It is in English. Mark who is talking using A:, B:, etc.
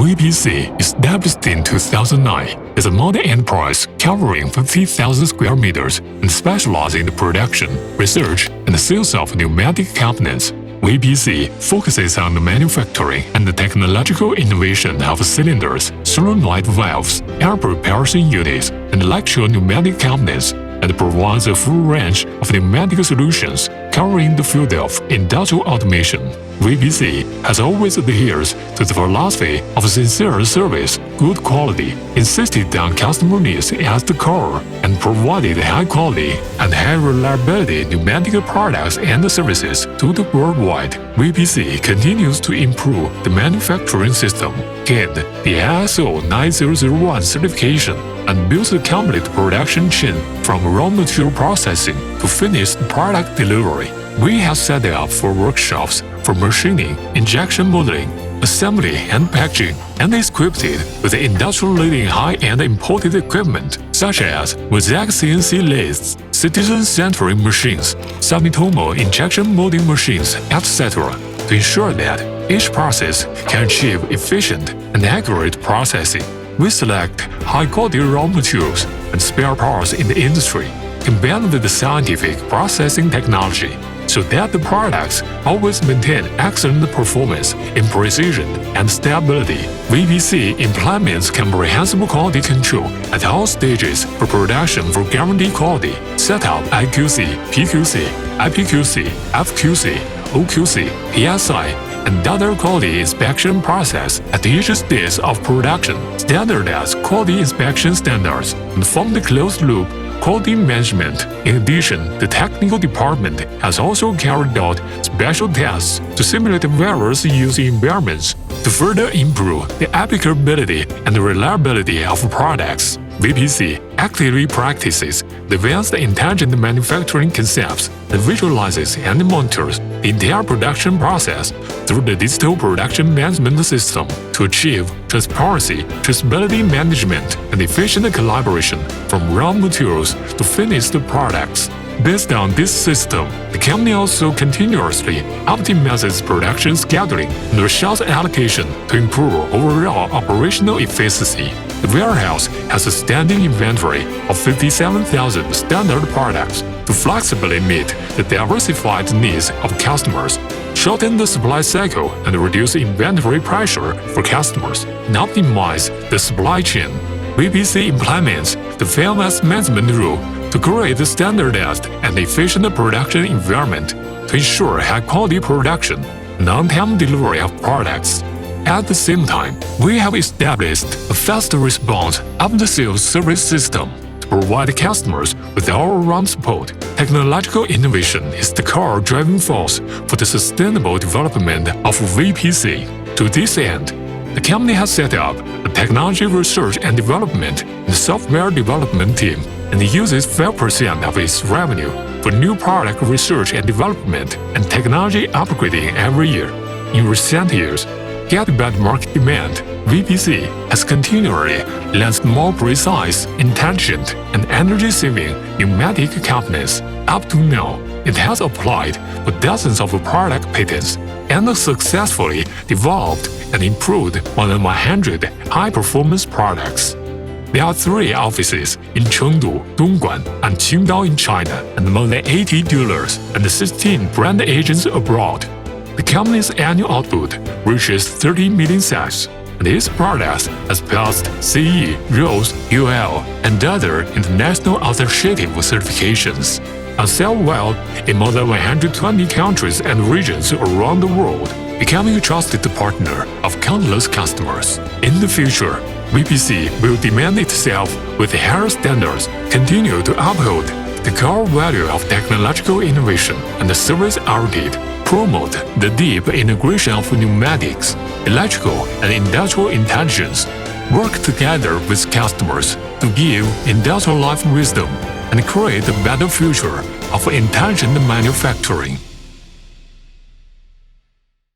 A: VPC, established in 2009, is a multi-enterprise covering 50,000 square meters and specializes in the production, research, and sales of pneumatic components. VPC focuses on the manufacturing and the technological innovation of cylinders, solenoid valves, air propulsion units, and electro pneumatic components, and provides a full range of pneumatic solutions covering the field of industrial automation. VPC has always adhered to the philosophy of sincere service, good quality, insisted on customer needs as the core, and provided high-quality and high-reliability pneumatic products and services to the worldwide. VPC continues to improve the manufacturing system, gained the ISO 9001 certification, and builds a complete production chain from raw material processing to finished product delivery. We have set up for workshops for machining, injection molding, assembly and packaging, and is equipped with industry-leading high-end imported equipment such as mosaic CNC lathes, citizen centering machines, Sumitomo injection molding machines, etc., to ensure that each process can achieve efficient and accurate processing. We select high-quality raw materials and spare parts in the industry, combined with the scientific processing technology, so that the products always maintain excellent performance in precision and stability. VPC implements comprehensive quality control at all stages for production for guaranteed quality, set up IQC, PQC, IPQC, FQC, OQC, PSI, and other quality inspection process at each stage of production, standardized quality inspection standards, and form the closed-loop quality management. In addition, the technical department has also carried out special tests to simulate various use environments to further improve the applicability and reliability of products. VPC actively practices the advanced intelligent manufacturing concepts and visualizes and monitors the entire production process through the digital production management system to achieve transparency, traceability management, and efficient collaboration from raw materials to finished products. Based on this system, the company also continuously optimizes production scheduling and resource allocation to improve overall operational efficiency. The warehouse has a standing inventory of 57,000 standard products to flexibly meet the diversified needs of customers, shorten the supply cycle and reduce inventory pressure for customers, and optimize the supply chain. VPC implements the fairness management rule to create a standardized and efficient production environment to ensure high-quality production and on-time delivery of products. At the same time, we have established a fast response after-sales service system to provide customers with all-around support. Technological innovation is the core driving force for the sustainable development of VPC. To this end, the company has set up a technology research and development and software development team and uses 5% of its revenue for new product research and development and technology upgrading every year. In recent years, guided by the market demand, VPC has continually launched more precise, intelligent, and energy-saving pneumatic components. Up to now, it has applied for dozens of product patents and successfully developed and improved more than 100 high-performance products. There are 3 offices in Chengdu, Dongguan, and Qingdao in China, and more than 80 dealers and 16 brand agents abroad. The company's annual output reaches 30 million sets, and its products has passed CE, RoHS, UL, and other international authoritative certifications, and sell well in more than 120 countries and regions around the world, becoming a trusted partner of countless customers. In the future, VPC will demand itself with higher standards, continue to uphold the core value of technological innovation and service-oriented, promote the deep integration of pneumatics, electrical and industrial intelligence, work together with customers to give industrial life wisdom, and create a better future of intelligent manufacturing.